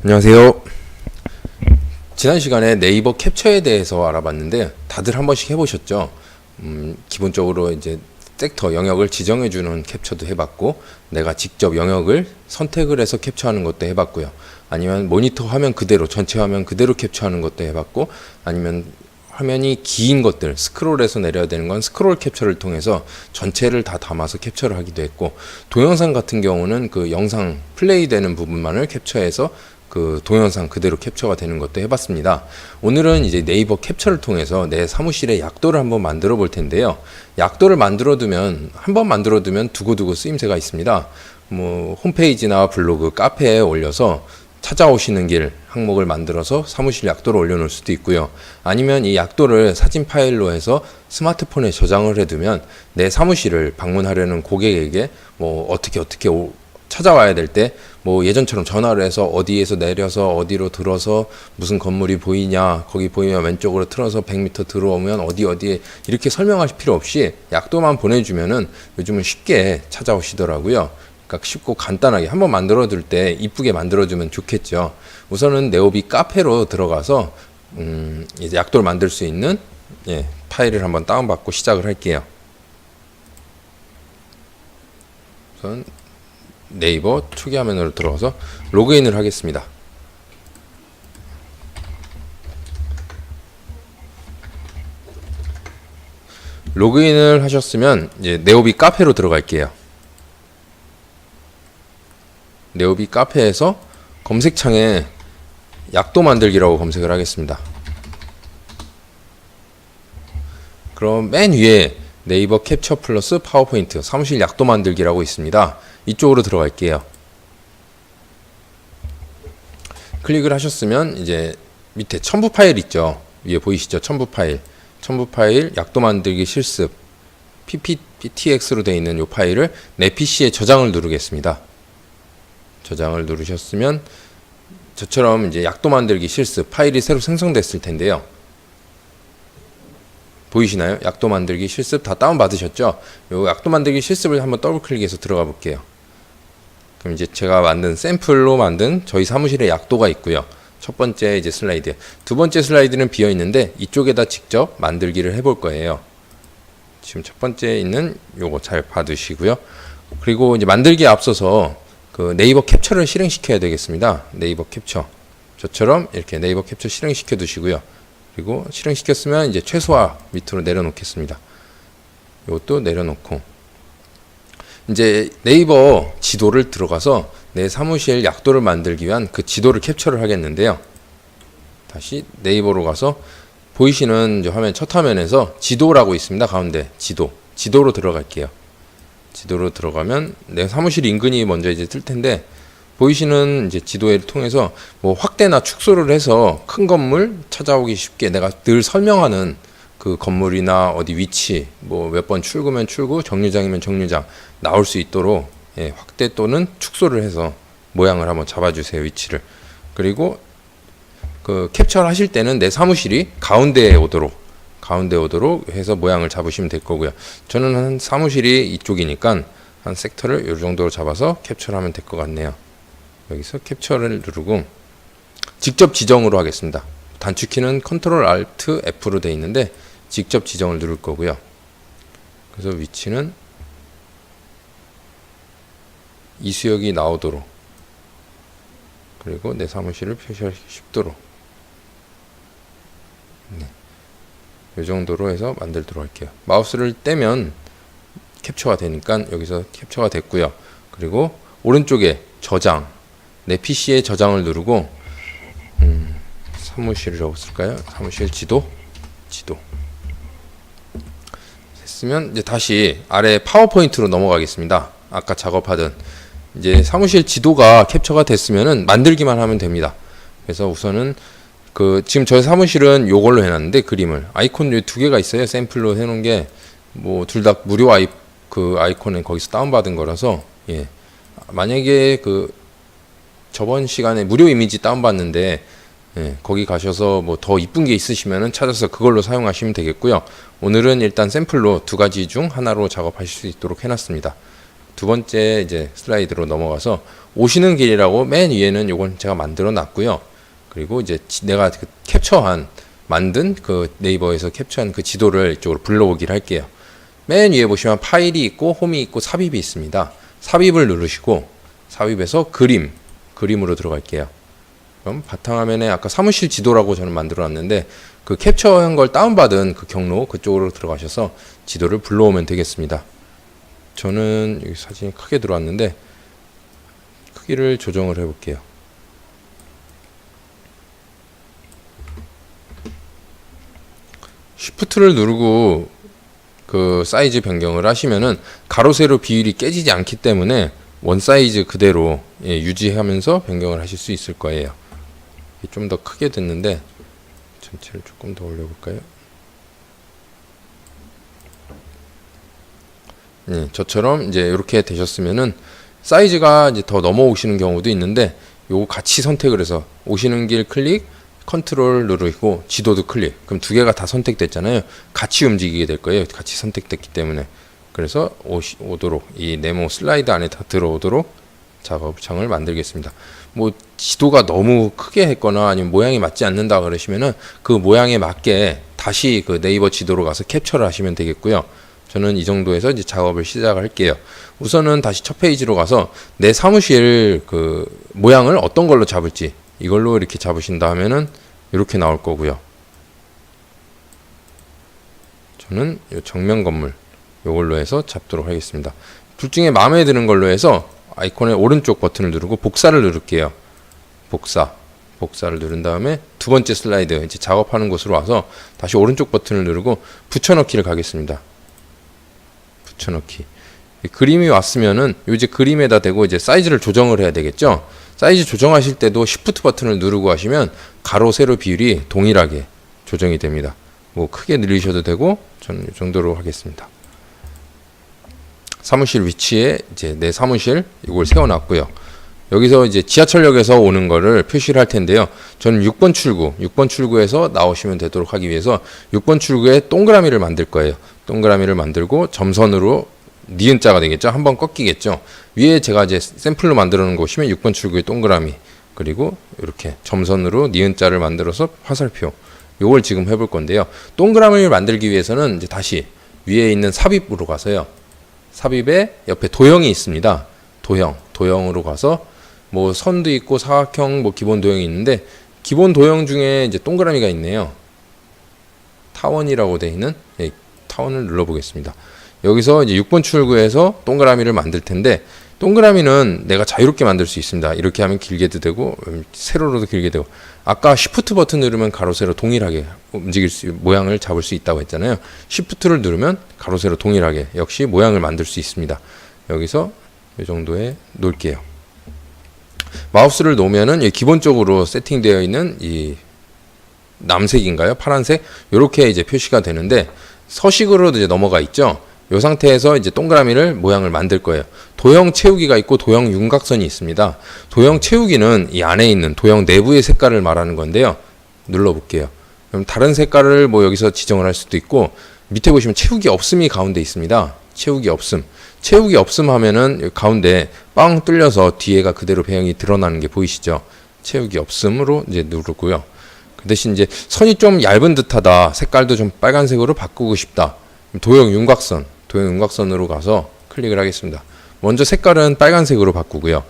안녕하세요. 지난 시간에 네이버 캡처에 대해서 알아봤는데 다들 한 번씩 해보셨죠? 기본적으로 이제 섹터 영역을 지정해주는 캡처도 해봤고, 내가 직접 영역을 선택을 해서 캡처하는 것도 해봤고요. 아니면 모니터 화면 그대로, 전체 화면 그대로 캡처하는 것도 해봤고, 아니면 화면이 긴 것들, 스크롤해서 내려야 되는 건 스크롤 캡처를 통해서 전체를 다 담아서 캡처를 하기도 했고, 동영상 같은 경우는 그 영상 플레이 되는 부분만을 캡처해서 그 동영상 그대로 캡처가 되는 것도 해봤습니다. 오늘은 이제 네이버 캡처를 통해서 내 사무실에 약도를 한번 만들어 볼 텐데요. 약도를 만들어 두면, 한번 만들어 두면 두고두고 쓰임새가 있습니다. 뭐 홈페이지나 블로그, 카페에 올려서 찾아오시는 길 항목을 만들어서 사무실 약도를 올려놓을 수도 있고요. 아니면 이 약도를 사진 파일로 해서 스마트폰에 저장을 해두면 내 사무실을 방문하려는 고객에게 뭐 어떻게 찾아와야 될 때 뭐 예전처럼 전화를 해서 어디에서 내려서 어디로 들어서 무슨 건물이 보이냐, 거기 보이면 왼쪽으로 틀어서 100m 들어오면 어디에 이렇게 설명하실 필요 없이 약도만 보내주면은 요즘은 쉽게 찾아오시더라고요. 그러니까 쉽고 간단하게 한번 만들어둘 때 이쁘게 만들어주면 좋겠죠. 우선은 네오비 카페로 들어가서 이제 약도를 만들 수 있는 파일을 한번 다운받고 시작을 할게요. 우선 네이버 초기 화면으로 들어가서 로그인을 하겠습니다. 로그인을 하셨으면 이제 네오비 카페로 들어갈게요. 네오비 카페에서 검색창에 약도 만들기라고 검색을 하겠습니다. 그럼 맨 위에 네이버 캡처 플러스 파워포인트 사무실 약도 만들기라고 있습니다. 이쪽으로 들어갈게요. 클릭을 하셨으면 이제 밑에 첨부 파일 있죠. 위에 보이시죠? 첨부 파일 약도 만들기 실습 PPTX로 되어 있는 이 파일을 내 PC에 저장을 누르겠습니다. 저장을 누르셨으면 저처럼 이제 약도 만들기 실습 파일이 새로 생성됐을 텐데요. 보이시나요? 약도 만들기 실습 다 다운 받으셨죠? 요 약도 만들기 실습을 한번 더블 클릭해서 들어가 볼게요. 그럼 이제 제가 만든 샘플로 만든 저희 사무실에 약도가 있고요. 첫 번째 이제 슬라이드, 두 번째 슬라이드는 비어 있는데 이쪽에다 직접 만들기를 해볼 거예요. 지금 첫 번째 있는 요거 잘 봐두시고요. 그리고 이제 만들기에 앞서서 그 네이버 캡처를 실행시켜야 되겠습니다. 네이버 캡처 저처럼 이렇게 네이버 캡처 실행시켜 두시고요. 그리고 실행시켰으면 이제 최소화 밑으로 내려놓겠습니다. 이것도 내려놓고 이제 네이버 지도를 들어가서 내 사무실 약도를 만들기 위한 그 지도를 캡처를 하겠는데요. 다시 네이버로 가서 보이시는 이제 화면 첫 화면에서 지도라고 있습니다. 가운데 지도로 들어갈게요. 지도로 들어가면 내 사무실 인근이 먼저 이제 뜰 텐데, 보이시는 이제 지도를 통해서 뭐 확대나 축소를 해서 큰 건물 찾아오기 쉽게 내가 늘 설명하는 그 건물이나 어디 위치, 뭐 몇 번 출구면 출구, 정류장이면 정류장 나올 수 있도록 확대 또는 축소를 해서 모양을 한번 잡아주세요. 위치를. 그리고 그 캡처를 하실 때는 내 사무실이 가운데에 오도록 해서 모양을 잡으시면 될 거고요. 저는 한 사무실이 이쪽이니까 한 섹터를 이 정도로 잡아서 캡처를 하면 될 것 같네요. 여기서 캡처를 누르고 직접 지정으로 하겠습니다. 단축키는 컨트롤 알트 F로 되어 있는데 직접 지정을 누를 거고요. 그래서 위치는 이수역이 나오도록, 그리고 내 사무실을 표시하기 쉽도록 이 정도로 해서 만들도록 할게요. 마우스를 떼면 캡처가 되니까 여기서 캡처가 됐고요. 그리고 오른쪽에 저장, 내 PC에 저장을 누르고 사무실을 적었을까요? 사무실 지도 했으면 이제 다시 아래 파워포인트로 넘어가겠습니다. 아까 작업하던 이제 사무실 지도가 캡처가 됐으면은 만들기만 하면 됩니다. 그래서 우선은 그 지금 저희 사무실은 요걸로 해놨는데, 그림을 아이콘 두 개가 있어요. 샘플로 해놓은 게 뭐 둘 다 무료 그 아이콘은 거기서 다운받은 거라서, 만약에 그 저번 시간에 무료 이미지 다운받는데 거기 가셔서 뭐 더 이쁜 게 있으시면은 찾아서 그걸로 사용하시면 되겠고요. 오늘은 일단 샘플로 두 가지 중 하나로 작업하실 수 있도록 해놨습니다. 두 번째 이제 슬라이드로 넘어가서 오시는 길이라고 맨 위에는 요건 제가 만들어 놨고요. 그리고 이제 내가 그 만든 그 네이버에서 캡처한 그 지도를 이쪽으로 불러오기를 할게요. 맨 위에 보시면 파일이 있고 홈이 있고 삽입이 있습니다. 삽입을 누르시고 삽입에서 그림으로 들어갈게요. 그럼 바탕화면에 아까 사무실 지도라고 저는 만들어 놨는데 그 캡처한 걸 다운받은 그 경로 그쪽으로 들어가셔서 지도를 불러오면 되겠습니다. 저는 여기 사진이 크게 들어왔는데 크기를 조정을 해 볼게요. Shift를 누르고 그 사이즈 변경을 하시면은 가로 세로 비율이 깨지지 않기 때문에 원 사이즈 그대로 유지하면서 변경을 하실 수 있을 거예요. 좀 더 크게 됐는데 전체를 조금 더 올려볼까요? 저처럼 이제 이렇게 되셨으면은 사이즈가 이제 더 넘어오시는 경우도 있는데 요거 같이 선택을 해서 오시는 길 클릭, 컨트롤 누르고 지도도 클릭. 그럼 두 개가 다 선택됐잖아요. 같이 움직이게 될 거예요. 같이 선택됐기 때문에. 그래서 오도록 이 네모 슬라이드 안에 다 들어오도록 작업창을 만들겠습니다. 뭐 지도가 너무 크게 했거나 아니면 모양이 맞지 않는다 그러시면은 그 모양에 맞게 다시 그 네이버 지도로 가서 캡처를 하시면 되겠고요. 저는 이 정도에서 이제 작업을 시작할게요. 우선은 다시 첫 페이지로 가서 내 사무실 그 모양을 어떤 걸로 잡을지 이걸로 이렇게 잡으신다 하면은 이렇게 나올 거고요. 저는 이 정면 건물 이걸로 해서 잡도록 하겠습니다. 둘 중에 마음에 드는 걸로 해서 아이콘의 오른쪽 버튼을 누르고 복사를 누를게요. 복사를 누른 다음에 두 번째 슬라이드 이제 작업하는 곳으로 와서 다시 오른쪽 버튼을 누르고 붙여넣기를 가겠습니다. 붙여넣기. 그림이 왔으면은 이제 그림에다 대고 이제 사이즈를 조정을 해야 되겠죠. 사이즈 조정하실 때도 Shift 버튼을 누르고 하시면 가로 세로 비율이 동일하게 조정이 됩니다. 뭐 크게 늘리셔도 되고 저는 이 정도로 하겠습니다. 사무실 위치에 이제 내 사무실 이걸 세워놨고요. 여기서 이제 지하철역에서 오는 거를 표시를 할 텐데요. 저는 6번 출구에서 나오시면 되도록 하기 위해서 6번 출구에 동그라미를 만들 거예요. 동그라미를 만들고 점선으로 니은자가 되겠죠. 한번 꺾이겠죠. 위에 제가 이제 샘플로 만들어 놓은 곳이면 6번 출구의 동그라미 그리고 이렇게 점선으로 니은자를 만들어서 화살표 요걸 지금 해볼 건데요. 동그라미를 만들기 위해서는 이제 다시 위에 있는 삽입으로 가서요. 삽입에 옆에 도형이 있습니다. 도형으로 가서 뭐 선도 있고 사각형 뭐 기본 도형이 있는데 기본 도형 중에 이제 동그라미가 있네요. 타원이라고 되어 있는 타원을 눌러보겠습니다. 여기서 이제 6번 출구에서 동그라미를 만들 텐데 동그라미는 내가 자유롭게 만들 수 있습니다. 이렇게 하면 길게도 되고 세로로도 길게 되고 아까 Shift 버튼 누르면 가로 세로 동일하게 움직일 모양을 잡을 수 있다고 했잖아요. Shift를 누르면 가로 세로 동일하게 역시 모양을 만들 수 있습니다. 여기서 이 정도에 놓을게요. 마우스를 놓으면은 기본적으로 세팅되어 있는 이 남색인가요? 파란색? 이렇게 이제 표시가 되는데 서식으로도 이제 넘어가 있죠. 이 상태에서 이제 동그라미를 모양을 만들 거예요. 도형 채우기가 있고 도형 윤곽선이 있습니다. 도형 채우기는 이 안에 있는 도형 내부의 색깔을 말하는 건데요. 눌러볼게요. 그럼 다른 색깔을 뭐 여기서 지정을 할 수도 있고 밑에 보시면 채우기 없음이 가운데 있습니다. 채우기 없음 하면은 가운데 빵 뚫려서 뒤에가 그대로 배경이 드러나는 게 보이시죠? 채우기 없음으로 이제 누르고요. 그 대신 이제 선이 좀 얇은 듯하다. 색깔도 좀 빨간색으로 바꾸고 싶다. 도형 윤곽선으로 가서 클릭을 하겠습니다. 먼저 색깔은 빨간색으로 바꾸고요.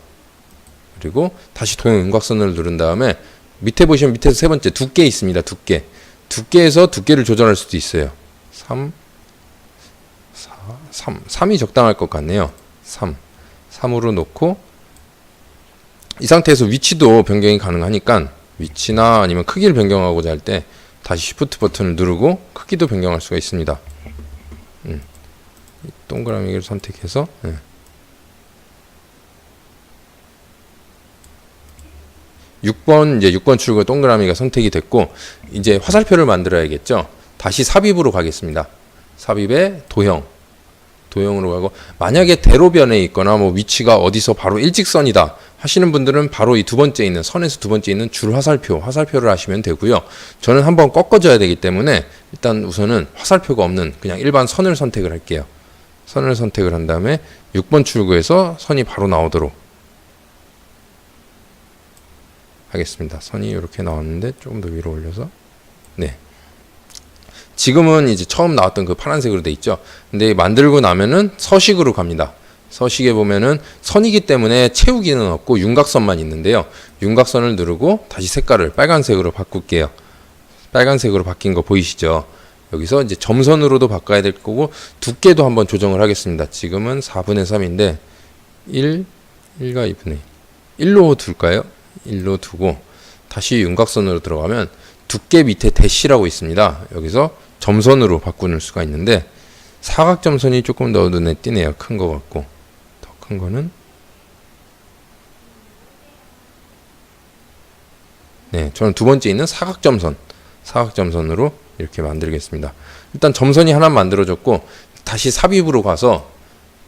그리고 다시 도형 윤곽선을 누른 다음에 밑에 보시면 밑에서 세 번째 두께 있습니다. 두께에서 두께를 조절할 수도 있어요. 3이 적당할 것 같네요. 3으로 놓고 이 상태에서 위치도 변경이 가능하니까 위치나 아니면 크기를 변경하고자 할 때 다시 Shift 버튼을 누르고 크기도 변경할 수가 있습니다. 동그라미를 선택해서 6번 출구 동그라미가 선택이 됐고 이제 화살표를 만들어야겠죠. 다시 삽입으로 가겠습니다. 삽입에 도형으로 가고 만약에 대로변에 있거나 뭐 위치가 어디서 바로 일직선이다 하시는 분들은 바로 이 두 번째 있는 선에서 두 번째 있는 줄 화살표를 하시면 되고요. 저는 한번 꺾어줘야 되기 때문에 일단 우선은 화살표가 없는 그냥 일반 선을 선택을 할게요. 선을 선택을 한 다음에 6번 출구에서 선이 바로 나오도록 하겠습니다. 선이 이렇게 나왔는데 조금 더 위로 올려서, 네. 지금은 이제 처음 나왔던 그 파란색으로 돼 있죠. 근데 만들고 나면은 서식으로 갑니다. 서식에 보면은 선이기 때문에 채우기는 없고 윤곽선만 있는데요. 윤곽선을 누르고 다시 색깔을 빨간색으로 바꿀게요. 빨간색으로 바뀐 거 보이시죠? 여기서 이제 점선으로도 바꿔야 될 거고 두께도 한번 조정을 하겠습니다. 지금은 4분의 3인데 1과 2분의 1로 둘까요? 1로 두고 다시 윤곽선으로 들어가면 두께 밑에 대시라고 있습니다. 여기서 점선으로 바꾸는 수가 있는데 사각점선이 조금 더 눈에 띄네요. 큰 거 같고 더 큰 거는, 네, 저는 두 번째 있는 사각점선으로 이렇게 만들겠습니다. 일단 점선이 하나 만들어졌고 다시 삽입으로 가서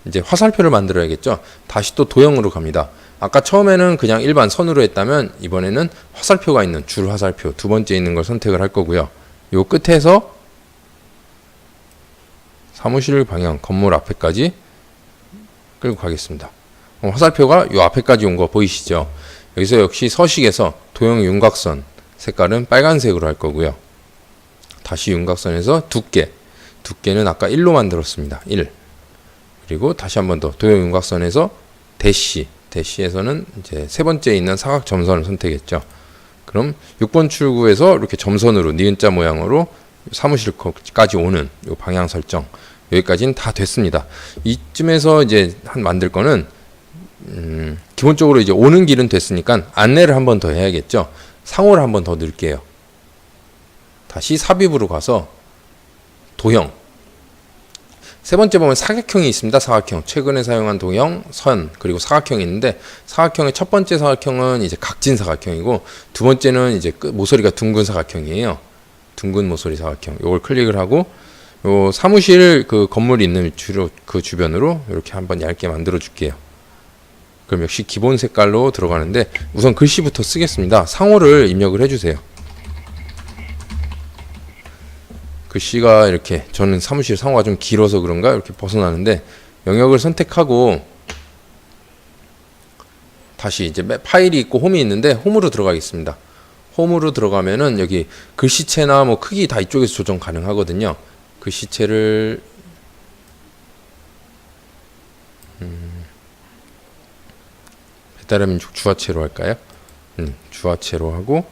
이제 화살표를 만들어야겠죠. 다시 또 도형으로 갑니다. 아까 처음에는 그냥 일반 선으로 했다면 이번에는 화살표가 있는 줄 화살표 두 번째 있는 걸 선택을 할 거고요. 요 끝에서 사무실 방향 건물 앞에까지 끌고 가겠습니다. 화살표가 요 앞에까지 온 거 보이시죠? 여기서 역시 서식에서 도형 윤곽선 색깔은 빨간색으로 할 거고요. 다시 윤곽선에서 두께는 아까 1로 만들었습니다. 1. 그리고 다시 한 번 더 도형 윤곽선에서 대시에서는 이제 세 번째 있는 사각 점선을 선택했죠. 그럼 6번 출구에서 이렇게 점선으로 니은자 모양으로 사무실까지 오는 요 방향 설정, 여기까지는 다 됐습니다. 이쯤에서 이제 만들 거는 기본적으로 이제 오는 길은 됐으니까 안내를 한 번 더 해야겠죠. 상호를 한 번 더 넣을게요. 다시 삽입으로 가서 도형. 세 번째 보면 사각형이 있습니다. 사각형. 최근에 사용한 도형, 선, 그리고 사각형이 있는데 사각형의 첫 번째 사각형은 이제 각진 사각형이고 두 번째는 이제 모서리가 둥근 사각형이에요. 둥근 모서리 사각형. 요걸 클릭을 하고 요 사무실 그 건물이 있는 그 주변으로 이렇게 한번 얇게 만들어 줄게요. 그럼 역시 기본 색깔로 들어가는데 우선 글씨부터 쓰겠습니다. 상호를 입력을 해주세요. 글씨가 이렇게, 저는 사무실 상호가 좀 길어서 그런가 이렇게 벗어나는데 영역을 선택하고 다시 이제 파일이 있고 홈이 있는데 홈으로 들어가겠습니다. 홈으로 들어가면은 여기 글씨체나 뭐 크기 다 이쪽에서 조정 가능하거든요. 글씨체를 배달의민족 주화체로 할까요? 주화체로 하고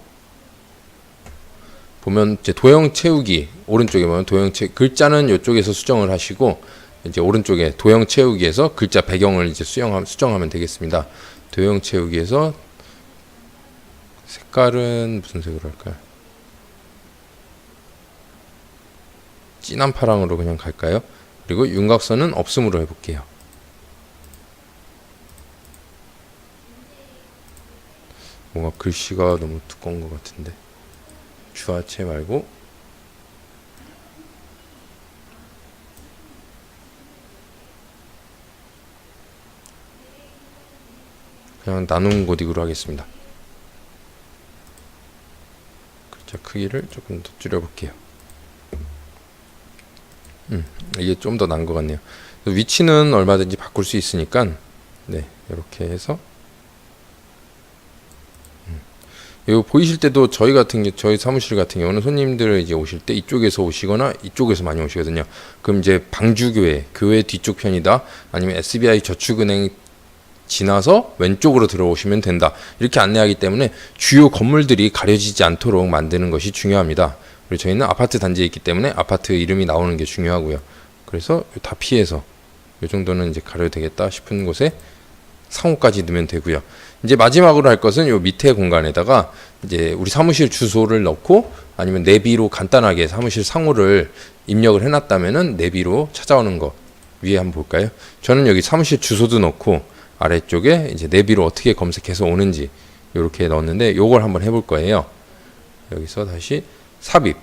보면 이제 도형 채우기 오른쪽에 보면 도형 글자는 이쪽에서 수정을 하시고 이제 오른쪽에 도형 채우기에서 글자 배경을 이제 수정하면 되겠습니다. 도형 채우기에서 색깔은 무슨 색으로 할까요? 진한 파랑으로 그냥 갈까요? 그리고 윤곽선은 없음으로 해볼게요. 뭔가 글씨가 너무 두꺼운 것 같은데 주화체 말고 그냥 나눔 고딕으로 하겠습니다. 글자 크기를 조금 더 줄여볼게요. 이게 좀 더 나은 것 같네요. 위치는 얼마든지 바꿀 수 있으니까 네, 이렇게 해서 이거 보이실 때도 저희 사무실 같은 경우는 손님들 이제 오실 때 이쪽에서 오시거나 이쪽에서 많이 오시거든요. 그럼 이제 교회 뒤쪽 편이다, 아니면 SBI 저축은행 지나서 왼쪽으로 들어오시면 된다, 이렇게 안내하기 때문에 주요 건물들이 가려지지 않도록 만드는 것이 중요합니다. 그리고 저희는 아파트 단지에 있기 때문에 아파트 이름이 나오는 게 중요하고요. 그래서 다 피해서 이 정도는 이제 가려도 되겠다 싶은 곳에 상호까지 넣으면 되고요. 이제 마지막으로 할 것은 요 밑에 공간에다가 이제 우리 사무실 주소를 넣고 아니면 내비로 간단하게 사무실 상호를 입력을 해놨다면은 내비로 찾아오는 거 위에 한번 볼까요? 저는 여기 사무실 주소도 넣고 아래쪽에 이제 내비로 어떻게 검색해서 오는지 이렇게 넣었는데 요걸 한번 해볼 거예요. 여기서 다시 삽입,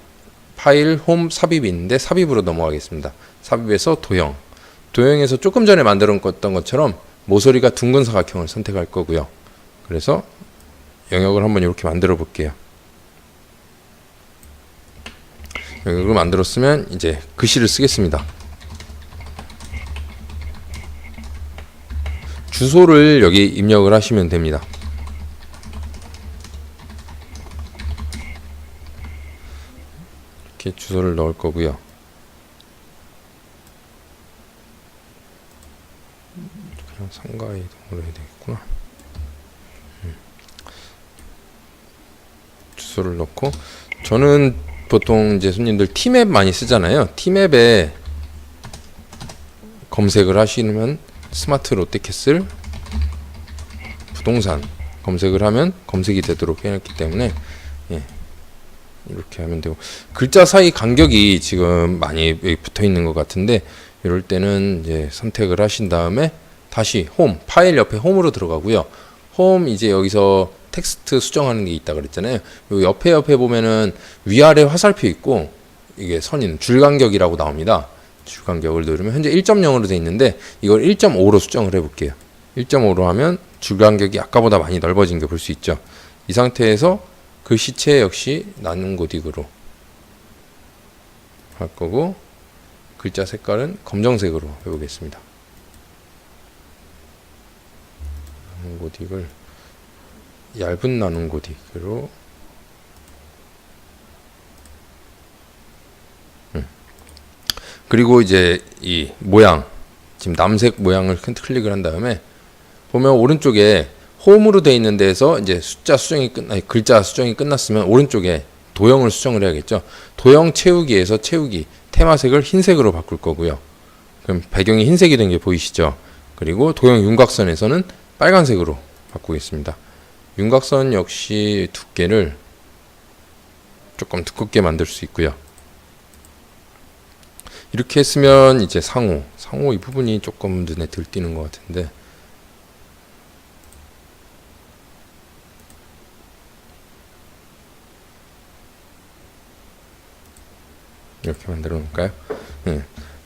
파일, 홈, 삽입이 있는데 삽입으로 넘어가겠습니다. 삽입에서 도형에서 조금 전에 만들었던 것처럼 모서리가 둥근 사각형을 선택할 거고요. 그래서 영역을 한번 이렇게 만들어 볼게요. 영역을 만들었으면 이제 글씨를 쓰겠습니다. 주소를 여기 입력을 하시면 됩니다. 이렇게 주소를 넣을 거고요. 그냥 상가 이동을 해야 되겠구나. 주소를 넣고, 저는 보통 이제 손님들 티맵 많이 쓰잖아요. 티맵에 검색을 하시면 스마트 롯데캐슬 부동산 검색을 하면 검색이 되도록 해놨기 때문에, 예, 이렇게 하면 되고, 글자 사이 간격이 지금 많이 여기 붙어 있는 것 같은데, 이럴 때는 이제 선택을 하신 다음에 다시 홈, 파일 옆에 홈으로 들어가고요. 홈, 이제 여기서 텍스트 수정하는 게 있다 그랬잖아요. 요 옆에 보면은 위아래 화살표 있고, 이게 선인 줄간격이라고 나옵니다. 줄간격을 누르면 현재 1.0으로 돼 있는데, 이걸 1.5로 수정을 해 볼게요. 1.5로 하면 줄간격이 아까보다 많이 넓어진 게 볼 수 있죠. 이 상태에서 글씨체 역시 나눈 고딕으로 할 거고, 글자 색깔은 검정색으로 해보겠습니다. 나눈 고딕을 얇은 나눈 고딕으로, 그리고 이제 이 모양, 지금 남색 모양을 클릭을 한 다음에 보면 오른쪽에 홈으로 되어 있는 데에서 이제 글자 수정이 끝났으면 오른쪽에 도형을 수정을 해야겠죠. 도형 채우기에서 채우기, 테마색을 흰색으로 바꿀 거고요. 그럼 배경이 흰색이 된 게 보이시죠? 그리고 도형 윤곽선에서는 빨간색으로 바꾸겠습니다. 윤곽선 역시 두께를 조금 두껍게 만들 수 있고요. 이렇게 했으면 이제 상호 이 부분이 조금 눈에 들띄는 것 같은데, 이렇게 만들어 놓을까요?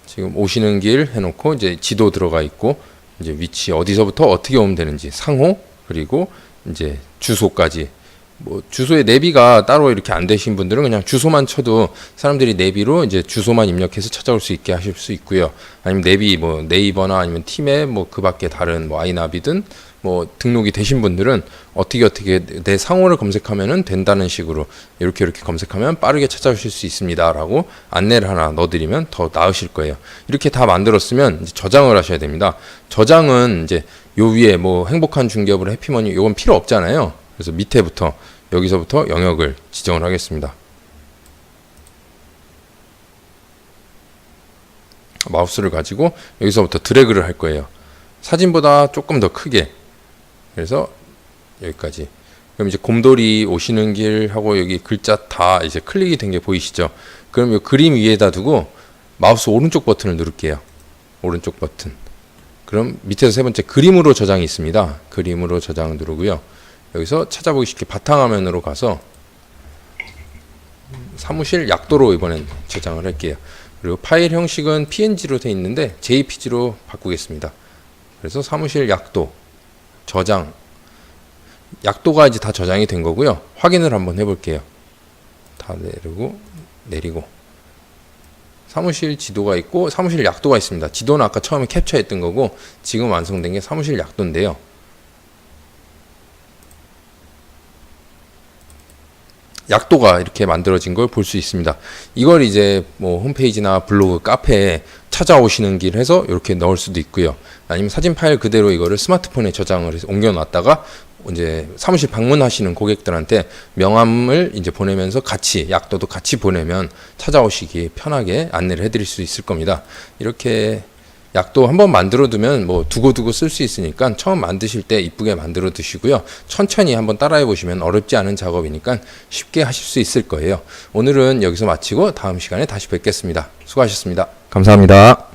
지금 오시는 길 해놓고 이제 지도 들어가 있고, 이제 위치 어디서부터 어떻게 오면 되는지 상호, 그리고 이제 주소까지. 뭐 주소에 내비가 따로 이렇게 안 되신 분들은 그냥 주소만 쳐도 사람들이 내비로 이제 주소만 입력해서 찾아올 수 있게 하실 수 있고요. 아니면 내비 뭐 네이버나 아니면 팀앱 뭐 그 밖에 다른 뭐 아이나비든 뭐 등록이 되신 분들은 어떻게 내 상호를 검색하면은 된다는 식으로 이렇게 검색하면 빠르게 찾아오실 수 있습니다라고 안내를 하나 넣어드리면 더 나으실 거예요. 이렇게 다 만들었으면 이제 저장을 하셔야 됩니다. 저장은 이제 요 위에 뭐 행복한 중개업으로 해피머니 요건 필요 없잖아요. 그래서 밑에부터 여기서부터 영역을 지정을 하겠습니다. 마우스를 가지고 여기서부터 드래그를 할 거예요. 사진보다 조금 더 크게. 그래서 여기까지. 그럼 이제 곰돌이 오시는 길 하고 여기 글자 다 이제 클릭이 된 게 보이시죠? 그럼 이 그림 위에다 두고 마우스 오른쪽 버튼을 누를게요. 오른쪽 버튼. 그럼 밑에서 세 번째 그림으로 저장이 있습니다. 그림으로 저장 누르고요. 여기서 찾아보기 쉽게 바탕화면으로 가서 사무실 약도로 이번엔 저장을 할게요. 그리고 파일 형식은 PNG로 되어 있는데 JPG로 바꾸겠습니다. 그래서 사무실 약도 저장, 약도가 이제 다 저장이 된 거고요. 확인을 한번 해볼게요. 다 내리고 사무실 지도가 있고 사무실 약도가 있습니다. 지도는 아까 처음에 캡처했던 거고 지금 완성된 게 사무실 약도인데요. 약도가 이렇게 만들어진 걸 볼 수 있습니다. 이걸 이제 뭐 홈페이지나 블로그, 카페에 찾아오시는 길 해서 이렇게 넣을 수도 있고요. 아니면 사진 파일 그대로 이거를 스마트폰에 저장을 해서 옮겨놨다가 이제 사무실 방문하시는 고객들한테 명함을 이제 보내면서 같이 약도도 같이 보내면 찾아오시기 편하게 안내를 해드릴 수 있을 겁니다. 이렇게 약도 한번 만들어 두면 뭐 두고두고 쓸 수 있으니까 처음 만드실 때 이쁘게 만들어 두시고요. 천천히 한번 따라해 보시면 어렵지 않은 작업이니까 쉽게 하실 수 있을 거예요. 오늘은 여기서 마치고 다음 시간에 다시 뵙겠습니다. 수고하셨습니다. 감사합니다.